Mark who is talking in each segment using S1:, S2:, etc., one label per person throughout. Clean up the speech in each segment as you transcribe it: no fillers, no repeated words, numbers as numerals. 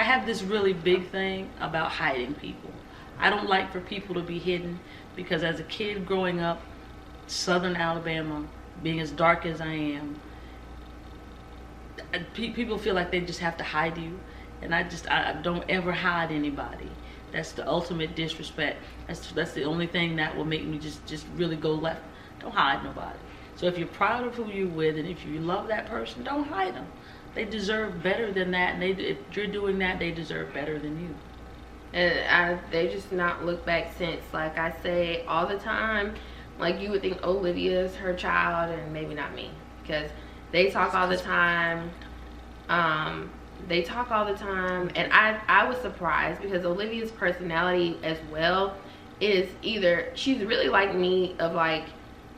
S1: I have this really big thing about hiding people. I don't like for people to be hidden, because as a kid growing up, Southern Alabama, being as dark as I am, people feel like they just have to hide you, and I don't ever hide anybody. That's the ultimate disrespect. That's the only thing that will make me just really go left. Don't hide nobody. So if you're proud of who you're with, and if you love that person, don't hide them. They deserve better than that, and if you're doing that, they deserve better than you.
S2: And they just not look back since. Like I say all the time, like you would think Olivia's her child, and maybe not me, because they talk all the time. They talk all the time, and I was surprised, because Olivia's personality as well is either she's really like me, of like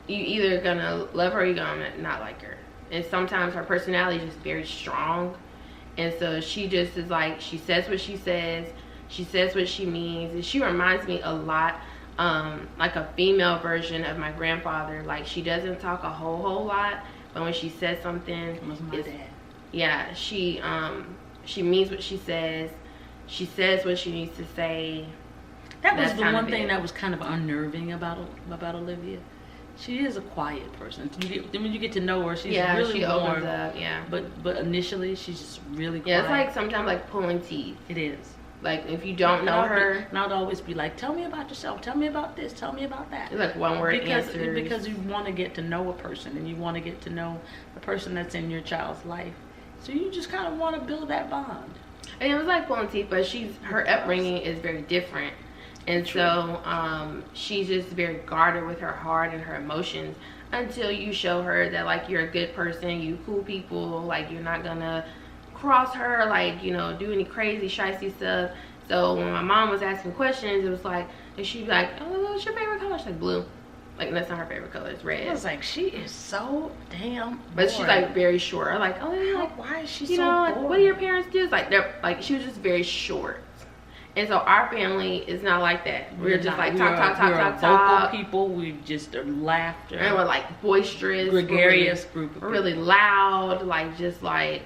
S2: you either gonna love her or you're gonna not like her. And sometimes her personality is just very strong, and so she just is like, she says what she says what she means, and she reminds me a lot like a female version of my grandfather. Like, she doesn't talk a whole lot, but when she says something,
S1: It was my dad.
S2: Yeah, she means what she says. She says what she needs to say.
S1: That was the one thing that was kind of unnerving about Olivia. She is a quiet person. When you get to know her, she's really
S2: she
S1: warm.
S2: opens up,
S1: But initially, she's just really quiet.
S2: Yeah, it's like sometimes like pulling teeth.
S1: It is.
S2: Like, if you don't know her,
S1: and I'd always be like, tell me about yourself, tell me about this, tell me about that.
S2: It's like one word answers.
S1: Because you want to get to know a person, and you want to get to know the person that's in your child's life. So you just kind of want to build that bond.
S2: And it was like pulling teeth, but her upbringing is very different. And so she's just very guarded with her heart and her emotions, until you show her that, like, you're a good person, you cool people, like, you're not gonna cross her, like, you know, do any crazy shicey stuff. So when my mom was asking questions, it was like, and she'd be like, oh, what's your favorite color? She's like, blue. Like, that's not her favorite color, it's red.
S1: I was like, she is so damn bored.
S2: But she's like very short. Like, oh yeah, like,
S1: why is she
S2: you
S1: so
S2: know,
S1: bored?
S2: like, what do your parents do? It's like, they're like, she was just very short. And so our family is not like that. We're just like talk.
S1: Vocal people. We just are laughter.
S2: And we're like boisterous,
S1: gregarious group of people.
S2: Really loud, like, just like,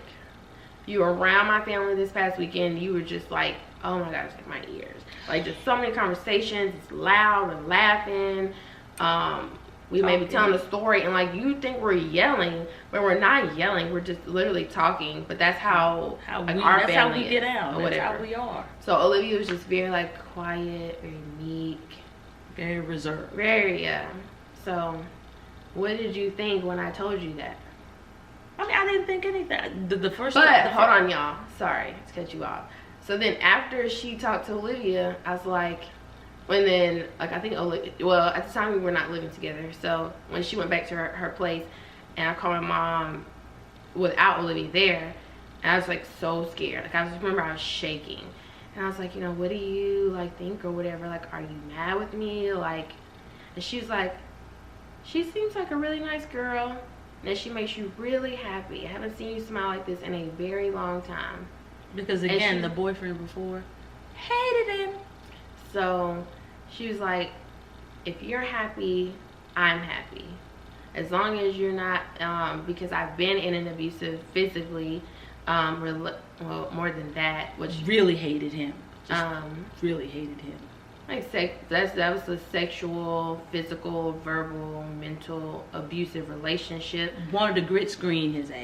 S2: you were around my family this past weekend, you were just like, oh my gosh, like my ears. Like, just so many conversations, it's loud and laughing. We may be telling a story, and like, you think we're yelling, but we're not yelling. We're just literally talking. But that's how like, our family
S1: how we get out.
S2: Or
S1: that's
S2: whatever.
S1: how we are.
S2: So Olivia was just very like quiet, very meek,
S1: very reserved.
S2: Very So, what did you think when I told you that?
S1: I mean, I didn't think anything. The first.
S2: But hold on, y'all. Sorry to cut you off. So then after she talked to Olivia, I was like, and then, like, I think Olivia, well, at the time we were not living together. So when she went back to her place, and I called my mom without Olivia there, and I was like so scared. Like, I just remember I was shaking, and I was like, you know, what do you like think or whatever? Like, are you mad with me? Like, and she was like, she seems like a really nice girl, and she makes you really happy. I haven't seen you smile like this in a very long time.
S1: Because again, the boyfriend before hated him.
S2: So she was like, if you're happy, I'm happy. As long as you're not, because I've been in an abusive, physically, well, more than that, which
S1: really hated him. Really hated him.
S2: Like, that was a sexual, physical, verbal, mental, abusive relationship.
S1: Wanted to grit screen his ass.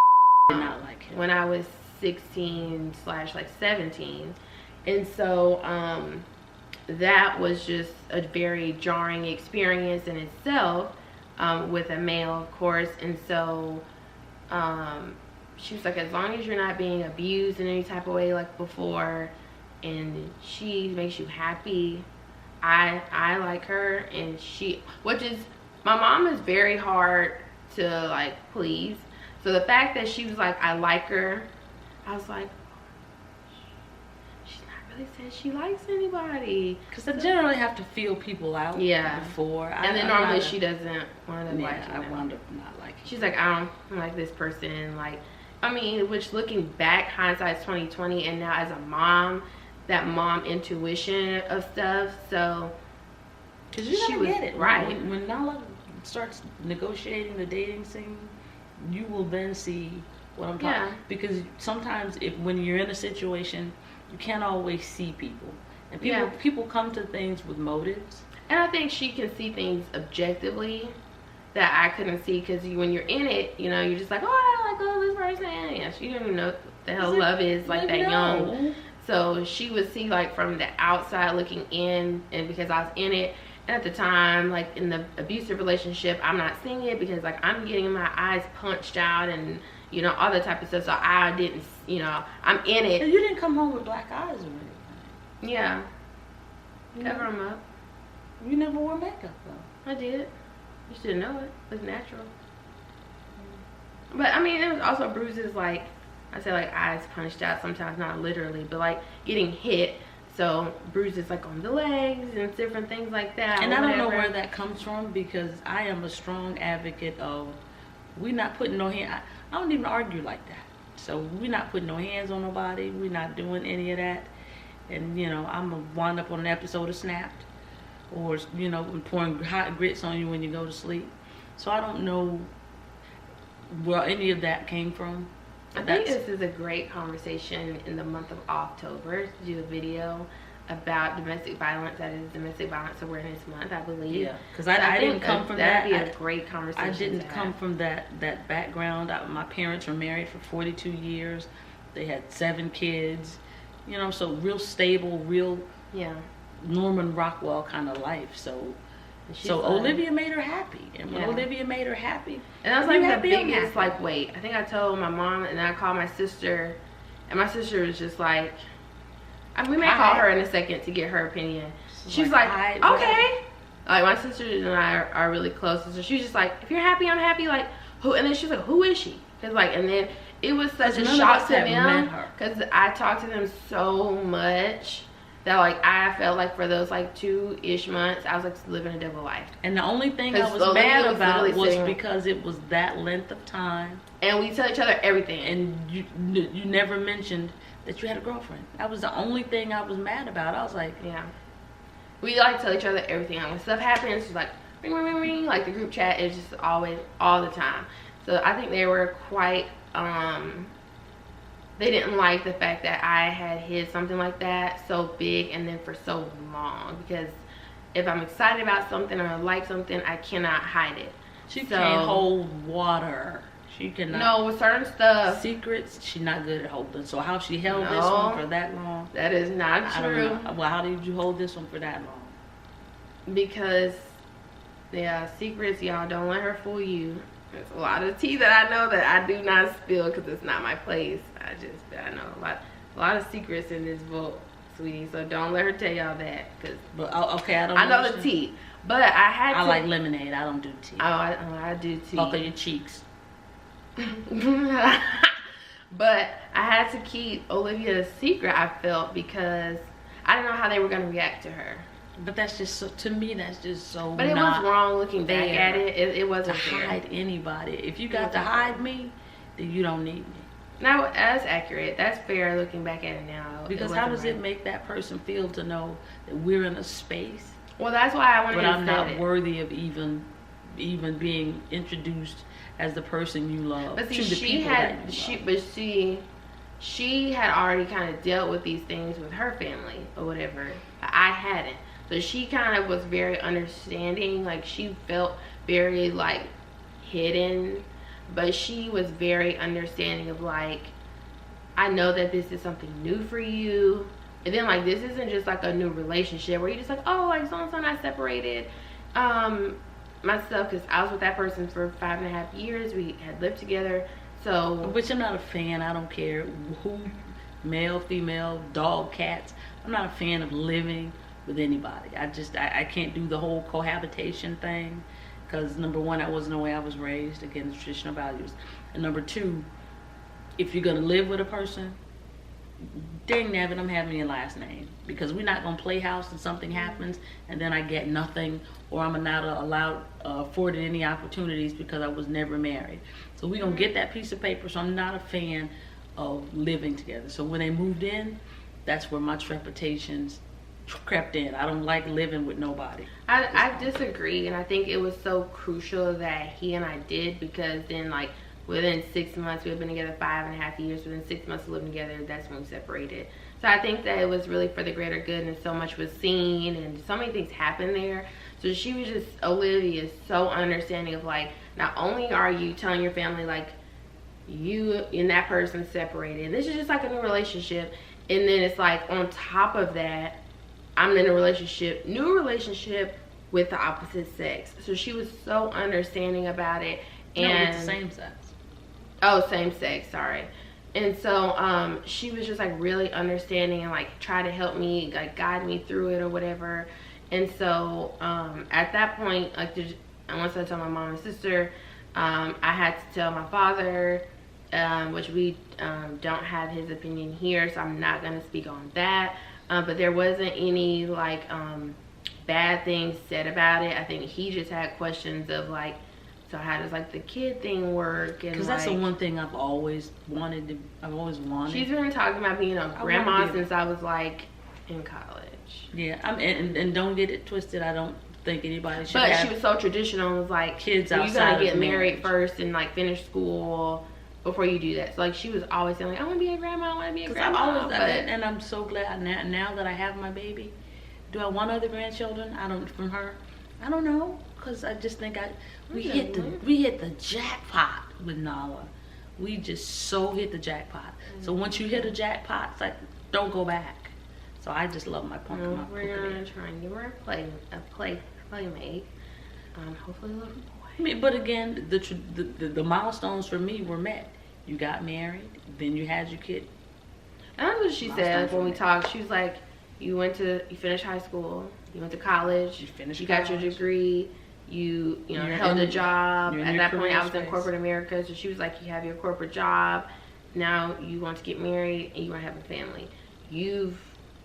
S1: Did not like him.
S2: When I was 16/17, and so that was just a very jarring experience in itself, with a male, of course. And so she was like, as long as you're not being abused in any type of way like before, and she makes you happy, I like her. And which is, my mom is very hard to like please. So the fact that she was like, I like her, I was like, she's not really said she likes anybody.
S1: Because I generally have to feel people out before.
S2: And then normally she doesn't want to like
S1: I wound up not liking.
S2: She's like, I don't like this person. Like, I mean, which looking back, hindsight's 2020, and now as a mom, that mom intuition of stuff. So,
S1: because you gotta get it
S2: right
S1: when Nala starts negotiating the dating scene, you will then see what I'm talking. Because sometimes when you're in a situation you can't always see people, and people come to things with motives.
S2: And I think she can see things objectively that I couldn't see, because when you're in it, you know, you're just like, oh, I like this person. Yeah, she didn't even know what the hell love is like that young. So she would see like from the outside looking in, and because I was in it, and at the time, like in the abusive relationship, I'm not seeing it because like I'm getting my eyes punched out and, you know, all that type of stuff. So I didn't, you know, I'm in it.
S1: And you didn't come home with black eyes or anything.
S2: Yeah. Cover them up.
S1: You never wore makeup though.
S2: I did. You should know it. It was natural. But I mean, it was also bruises, like I said, like eyes punched out sometimes, not literally, but like getting hit. So bruises like on the legs and different things like that.
S1: And I don't know where that comes from, because I am a strong advocate of we not putting no hand. I don't even argue like that. So we're not putting no hands on nobody. We're not doing any of that. And you know, I'm gonna wind up on an episode of Snapped, or you know, pouring hot grits on you when you go to sleep. So I don't know where any of that came from.
S2: I think this is a great conversation in the month of October to do a video about domestic violence. That is Domestic Violence Awareness Month, I believe.
S1: Yeah, because I didn't come from that.
S2: That'd be a great conversation.
S1: I didn't come from that background. My parents were married for 42 years. They had 7 kids. You know, so real stable, real Norman Rockwell kind of life. So Olivia made her happy, and when Olivia made her happy,
S2: and that was like the biggest like weight. I think I told my mom, and then I called my sister, and my sister was just like, we may call her in a second to get her opinion. She's like, okay. Like my sister and I are really close, so she's just like, if you're happy, I'm happy. Like who? And then she's like, who is she? Because like, and then it was such a shock to them, because I talked to them so much that like I felt like for those like 2-ish months I was like living a double life.
S1: And the only thing I was mad about was because it was that length of time,
S2: and we tell each other everything, and
S1: you never mentioned that you had a girlfriend. That was the only thing I was mad about. I was like,
S2: yeah, we like tell each other everything. When stuff happens, it's like ring ring ring ring, like the group chat is just always all the time. So I think they were quite they didn't like the fact that I had hid something like that so big and then for so long, because if I'm excited about something or like something, I cannot hide it.
S1: She can't hold water. She cannot.
S2: No, with certain stuff.
S1: Secrets, she's not good at holding. So how she held this one for that long?
S2: That is not true.
S1: I don't know. Well, how did you hold this one for that long?
S2: Because, secrets, y'all, don't let her fool you. There's a lot of tea that I know that I do not spill because it's not my place. I know a lot of secrets in this book, sweetie. So don't let her tell y'all that.
S1: Okay,
S2: I know the tea, but I
S1: like lemonade. I don't do tea.
S2: Oh, I do tea.
S1: Fuck on your cheeks.
S2: But I had to keep Olivia's secret, I felt, because I didn't know how they were going to react to her.
S1: But that's just so, to me, that's just so.
S2: But it was wrong looking back at it. It wasn't
S1: to hide anybody. If you got to hide me, then you don't need me.
S2: Now that's accurate. That's fair looking back at it now.
S1: Because how does it make that person feel to know that we're in a space?
S2: Well, that's why I wanted to say
S1: I'm not worthy of even being introduced as the person you love.
S2: But see, she had already kind of dealt with these things with her family or whatever. I hadn't. So she kind of was very understanding. Like she felt very like hidden, but she was very understanding of like, I know that this is something new for you. And then like, this isn't just like a new relationship where you're just like, oh, like so-and-so and I separated. Myself, because I was with that person for 5.5 years. We had lived together. So,
S1: which I'm not a fan. I don't care who, male, female, dog, cats. I'm not a fan of living with anybody. I can't do the whole cohabitation thing, because number one, that wasn't the way I was raised, against traditional values, and number two, if you're gonna live with a person, dang nabbit, I'm having your last name, because we're not gonna play house and something happens and then I get nothing, or I'm not afforded any opportunities because I was never married. So we're gonna get that piece of paper. So I'm not a fan of living together. So when they moved in, that's where my trepidations crept in. I don't like living with nobody.
S2: I disagree, and I think it was so crucial that he and I did, because then like within 6 months, we had been together 5.5 years. Within 6 months of living together, that's when we separated. So I think that it was really for the greater good, and so much was seen and so many things happened there. So she was just, Olivia is so understanding of like, not only are you telling your family like you and that person separated, and this is just like a new relationship, and then it's like on top of that, I'm in a new relationship with the opposite sex. So she was so understanding about it. And
S1: no, with the same sex.
S2: Oh, same sex, sorry. And so she was just like really understanding and like try to help me, like guide me through it or whatever. And so at that point, like once I told my mom and sister, I had to tell my father, which we don't have his opinion here, so I'm not going to speak on that. But there wasn't any like bad things said about it. I think he just had questions of like, so how does like the kid thing work?
S1: Because that's
S2: like,
S1: the one thing I've always wanted.
S2: She's been talking about being a grandma since I was like in college.
S1: Yeah, and don't get it twisted. I don't think anybody should.
S2: But
S1: have
S2: she was so traditional and was like,
S1: kids outside.
S2: You gotta get married first and like finish school before you do that. So like she was always saying like, I want to be a grandma. I want to be a grandma.
S1: I've always done it, and I'm so glad now that I have my baby. Do I want other grandchildren? From her. I don't know, because I just think we hit the jackpot with Nala. We just so hit the jackpot. So once you hit a jackpot, it's like don't go back. So I just love my punk.
S2: We're gonna try and give her a playmate. Hopefully a little boy.
S1: I mean, but again, the milestones for me were met. You got married, then you had your kid.
S2: And that's what she said when we talked. She was like, you finished high school, you went to college, you got your degree, you held a job. At that point, I was in corporate America, so she was like, you have your corporate job, now you want to get married and you want to have a family. You've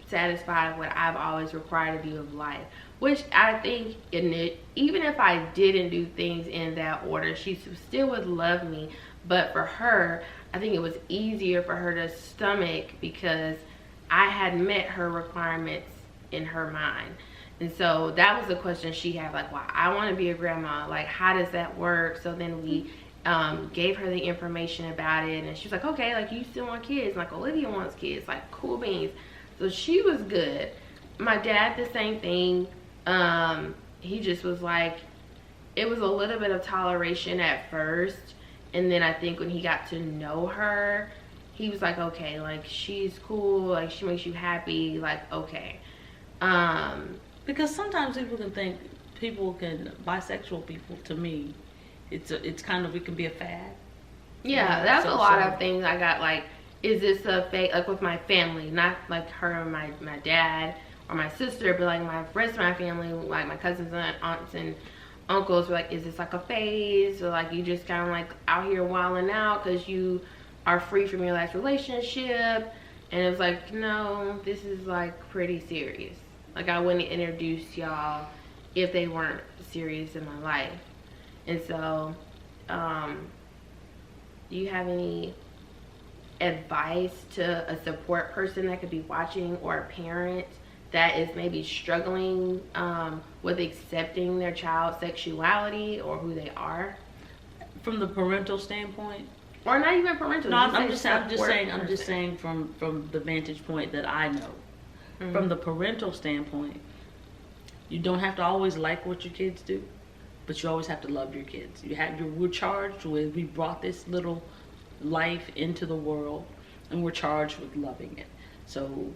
S2: satisfied what I've always required of you of life, which I think even if I didn't do things in that order, she still would love me. But for her, I think it was easier for her to stomach because I had met her requirements in her mind. And so that was the question she had, like, well, I want to be a grandma, like, how does that work? So then we gave her the information about it, and she was like, okay, like, you still want kids? Like, Olivia wants kids, like, cool beans. So she was good. My dad, the same thing. He just was like, it was a little bit of toleration at first, and then I think when he got to know her, he was like, okay, like, she's cool, like, she makes you happy, like, okay.
S1: Because sometimes bisexual people, to me, it's kind of, it can be a fad.
S2: Yeah, that's a lot of things I got, like, is this a fake, like with my family, not like her and my dad or my sister, but like my rest of my family, like my cousins and aunts and uncles were like, is this like a phase, or like you just kind of like out here wilding out because you are free from your last relationship? And it was like, no, this is like pretty serious. Like I wouldn't introduce y'all if they weren't serious in my life. And so do you have any advice to a support person that could be watching, or a parent that is maybe struggling with accepting their child's sexuality or who they are?
S1: From the parental standpoint?
S2: Or not even parental.
S1: No, I'm just saying from the vantage point that I know. Mm-hmm. From the parental standpoint, you don't have to always like what your kids do, but you always have to love your kids. We're charged with, we brought this little life into the world, and we're charged with loving it. So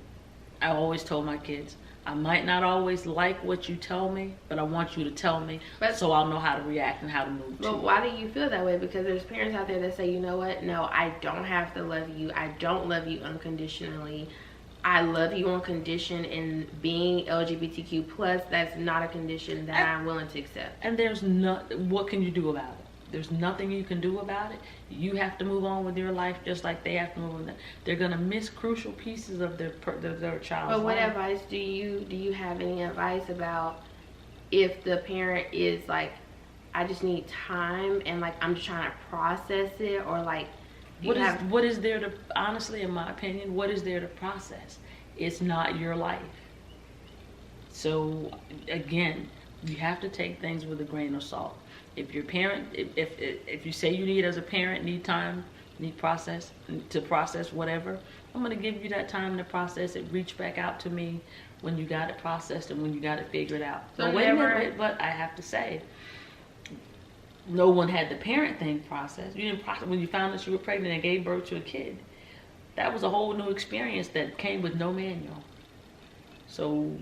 S1: I always told my kids, I might not always like what you tell me, but I want you to tell me, so I'll know how to react and how to move.
S2: But why do you feel that way? Because there's parents out there that say, you know what, no, I don't have to love you, I don't love you unconditionally, I love you on condition, and being LGBTQ plus, that's not a condition that I'm willing to accept.
S1: And what can you do about it? There's nothing you can do about it. You have to move on with your life just like they have to move on. They're gonna miss crucial pieces of their child's life.
S2: But what advice do you have any advice about if the parent is like, I just need time and like I'm just trying to process it, or like
S1: what is there to, honestly, in my opinion, what is there to process? It's not your life. So again, you have to take things with a grain of salt. If your parent, if you say you need, as a parent, need time, need to process whatever, I'm going to give you that time to process it. Reach back out to me when you got it processed and when you got it figured out.
S2: So
S1: but wait a minute, but I have to say, no one had the parent thing processed. You didn't process when you found that you were pregnant and gave birth to a kid. That was a whole new experience that came with no manual. So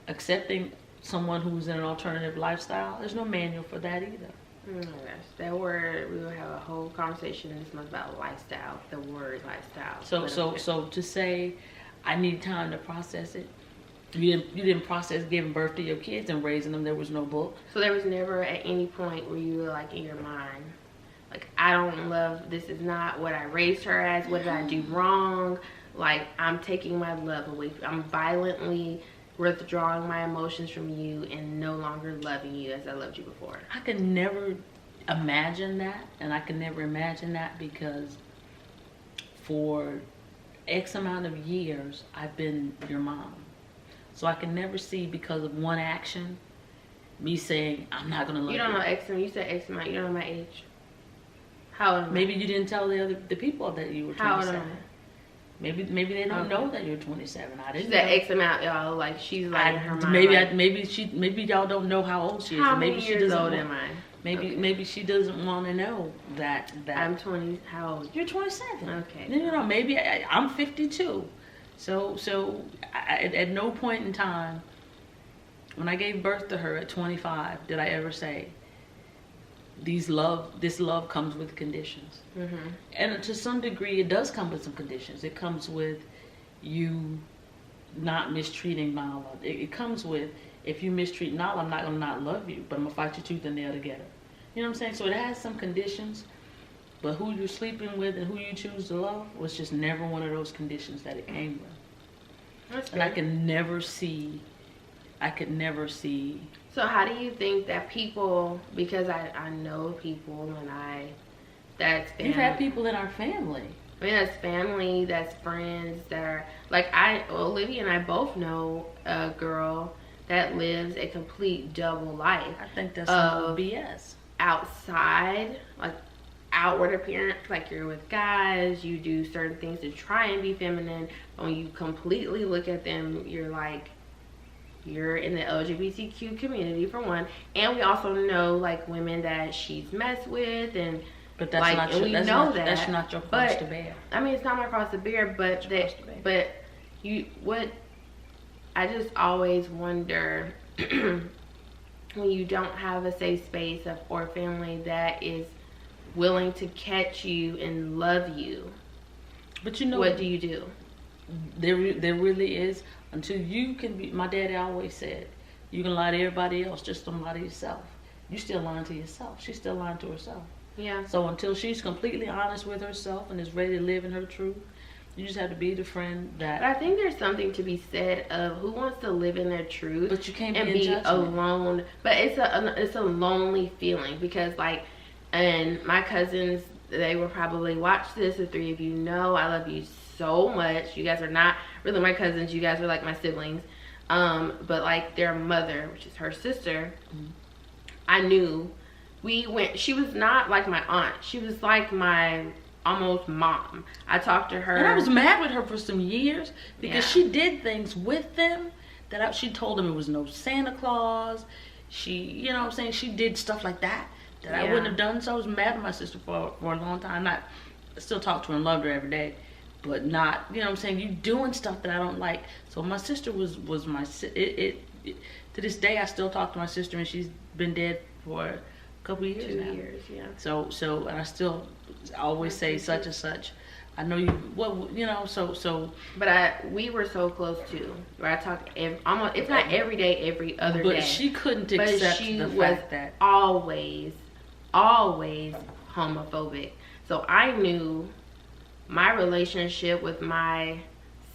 S1: accepting someone who's in an alternative lifestyle, there's no manual for that either.
S2: Oh my gosh, that word, we will have a whole conversation this month about lifestyle, the word lifestyle.
S1: So to say, I need time to process it. You didn't process giving birth to your kids and raising them. There was no book.
S2: So there was never at any point where you were like in your mind, like, I don't love, this is not what I raised her as. What did I do wrong? Like, I'm taking my love away. I'm violently withdrawing my emotions from you and no longer loving you as I loved you before.
S1: I could never imagine that, and I could never imagine that because for X amount of years, I've been your mom. So I can never see because of one action, me saying, I'm not going to love you.
S2: You don't know X amount. You said X amount. You don't know my age. How old am I?
S1: Maybe you didn't tell the people that you were 27.
S2: How old am I?
S1: Maybe they don't know that you're 27. I didn't.
S2: She said X amount, y'all. Like, she's like in her mind.
S1: Maybe y'all don't know how old she is.
S2: How
S1: maybe
S2: many
S1: she
S2: years
S1: doesn't
S2: old am I?
S1: Maybe she doesn't want to know that.
S2: I'm 20. How old?
S1: You're 27.
S2: Okay.
S1: No. Maybe I'm 52. So at no point in time, when I gave birth to her at 25, did I ever say, this love comes with conditions.
S2: Mm-hmm.
S1: And to some degree, it does come with some conditions. It comes with you not mistreating Nala. It comes with, if you mistreat Nala, I'm not going to not love you, but I'm going to fight you tooth and nail together. You know what I'm saying? So it has some conditions, but who you're sleeping with and who you choose to love was just never one of those conditions that it came with.
S2: That's
S1: and
S2: fair.
S1: I could never see.
S2: So how do you think that people, because I know people and that's family.
S1: You've had people in our family.
S2: I mean, that's family, that's friends, that are, like, Olivia and I both know a girl that lives a complete double life.
S1: I think that's some BS.
S2: Outside, like, outward appearance, like you're with guys, you do certain things to try and be feminine. When you completely look at them, you're like, you're in the LGBTQ community for one, and we also know like women that she's messed with, and
S1: but that's
S2: like,
S1: not
S2: and
S1: your,
S2: we
S1: that's
S2: know
S1: not,
S2: that
S1: that's not your cross to bear.
S2: I mean, it's not my cross to bear, but I just always wonder when you don't have a safe space or family that is willing to catch you and love you.
S1: But you know,
S2: what do you do?
S1: There really is. Until you can be, my daddy always said, you can lie to everybody else, just don't lie to yourself. You still lying to yourself. She's still lying to herself.
S2: Yeah.
S1: So until she's completely honest with herself and is ready to live in her truth, you just have to be the friend that.
S2: But I think there's something to be said of who wants to live in their truth,
S1: but you can't
S2: and be alone. But it's a lonely feeling because, like, and my cousins, they will probably watch this. The three of you know I love you so much. You guys are not really my cousins. You guys are like my siblings. But like their mother, which is her sister, I knew she was not like my aunt. She was like my almost mom. I talked to her.
S1: And I was mad with her for some years because she did things with them that she told them it was no Santa Claus. She, you know what I'm saying? She did stuff like that I wouldn't have done. So I was mad at my sister for a long time. I still talk to her and loved her every day. But not, you know what I'm saying, you doing stuff that I don't like. So my sister was my, to this day I still talk to my sister, and she's been dead for a couple of years now.
S2: 2 years, yeah.
S1: So and I still always say such and such. I know you, well, you know, so.
S2: But we were so close too, where I talked almost, if not every day, every other day.
S1: But she couldn't accept the fact that.
S2: always homophobic. So I knew my relationship with my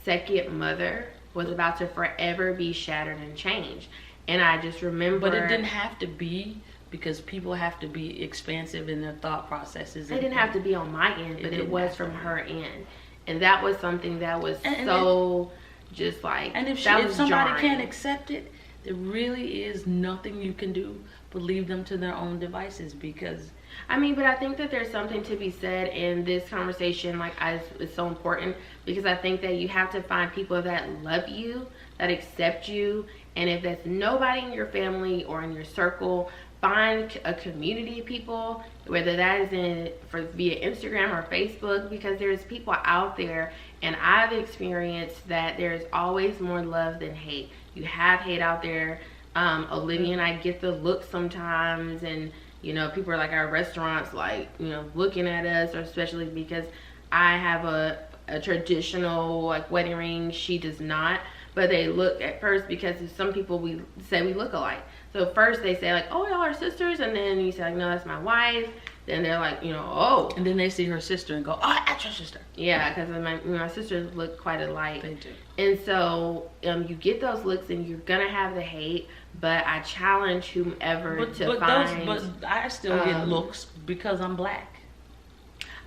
S2: second mother was about to forever be shattered and changed. And I just remember.
S1: But it didn't have to be, because people have to be expansive in their thought processes.
S2: It didn't have to be on my end, but it was from her end. And that was something that was so just like.
S1: And if
S2: somebody
S1: can't accept it, There really is nothing you can do but leave them to their own devices, because
S2: I mean, but I think that there's something to be said in this conversation, like, it's so important, because I think that you have to find people that love you, that accept you, and if there's nobody in your family or in your circle, find a community of people, whether that is via Instagram or Facebook, because there's people out there, and I've experienced that there's always more love than hate. You have hate out there. Olivia and I get the look sometimes, and you know, people are like at restaurants, like, you know, looking at us, or especially because I have a traditional like wedding ring, she does not, but they look at first, because some people we say we look alike. So first they say like, oh, y'all are sisters, and then you say like, no, that's my wife. Then they're like, you know, oh.
S1: And then they see her sister and go, oh, that's your sister.
S2: Yeah, because my sisters look quite alike.
S1: They do.
S2: And so you get those looks, and you're going to have the hate, but I challenge whomever to find.
S1: But I still get looks because I'm black.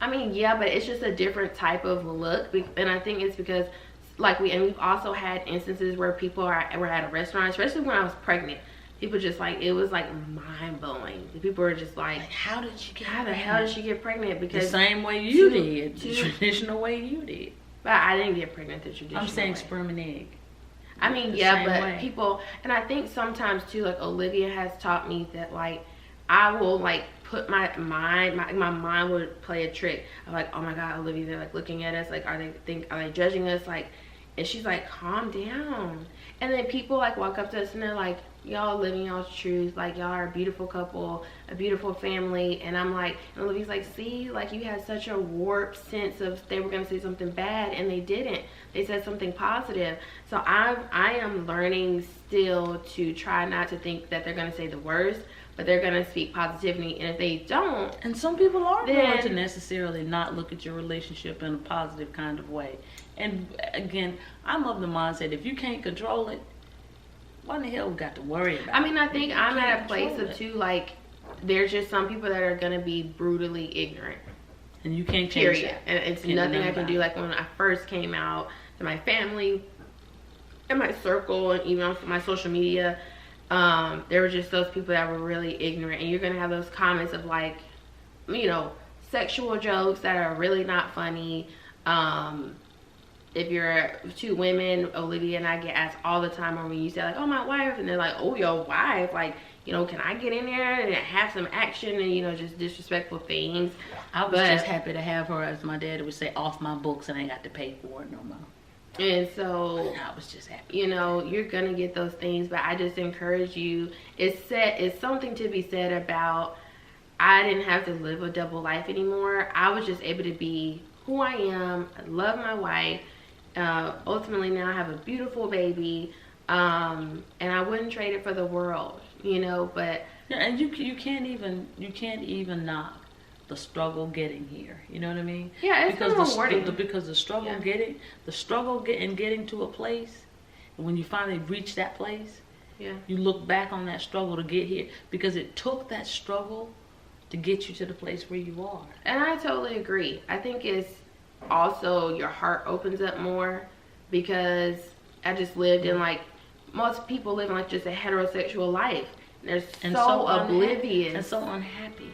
S2: I mean, yeah, but it's just a different type of look. And I think it's because, like, we've also had instances were at a restaurant, especially when I was pregnant. People just like, it was like mind blowing. People were just like,
S1: how did she get
S2: pregnant? How did she get pregnant? Because
S1: the same way you did, the traditional way you did.
S2: But I didn't get pregnant the traditional way.
S1: I'm saying sperm and egg.
S2: I mean, yeah, but people, and I think sometimes too, like Olivia has taught me that, like, I will like put my mind would play a trick. I'm like, oh my God, Olivia, they're like looking at us, like, are they judging us? Like, and she's like, calm down. And then people like walk up to us and they're like, y'all living y'all's truth, like, y'all are a beautiful couple, a beautiful family. And I'm like, and Olivia's like, see, like, you had such a warped sense of they were gonna say something bad, and they didn't. They said something positive. So I am learning still to try not to think that they're gonna say the worst, but they're gonna speak positivity. And if they don't,
S1: and some people are going to necessarily not look at your relationship in a positive kind of way. And again, I'm of the mindset, if you can't control it, what in the hell we got to worry about?
S2: I mean, I think I'm at a place of too, like, there's just some people that are gonna be brutally ignorant,
S1: and you can't change that.
S2: And it's nothing I can do. Like, when I first came out to my family and my circle, and even on my social media, there were just those people that were really ignorant. And you're gonna have those comments of, like, you know, sexual jokes that are really not funny. If you're two women, Olivia and I get asked all the time, or when you say like, oh, my wife, and they're like, oh, your wife, like, you know, can I get in there and have some action, and, you know, just disrespectful things.
S1: I was just happy to have her, as my dad would say, off my books, and I ain't got to pay for it no more.
S2: And so
S1: I was just happy.
S2: You know, you're gonna get those things, but I just encourage you. It's something to be said about, I didn't have to live a double life anymore. I was just able to be who I am. I love my wife. Ultimately now I have a beautiful baby, and I wouldn't trade it for the world, you know. But
S1: yeah, and you can't even knock the struggle getting here, you know what I mean?
S2: Yeah, it's
S1: because
S2: rewarding.
S1: Because the struggle getting to a place, and when you finally reach that place,
S2: yeah,
S1: you look back on that struggle to get here, because it took that struggle to get you to the place where you are.
S2: And I totally agree. I think it's also your heart opens up more, because I just lived in, like, most people live in like just a heterosexual life, and they're so oblivious
S1: and so unhappy.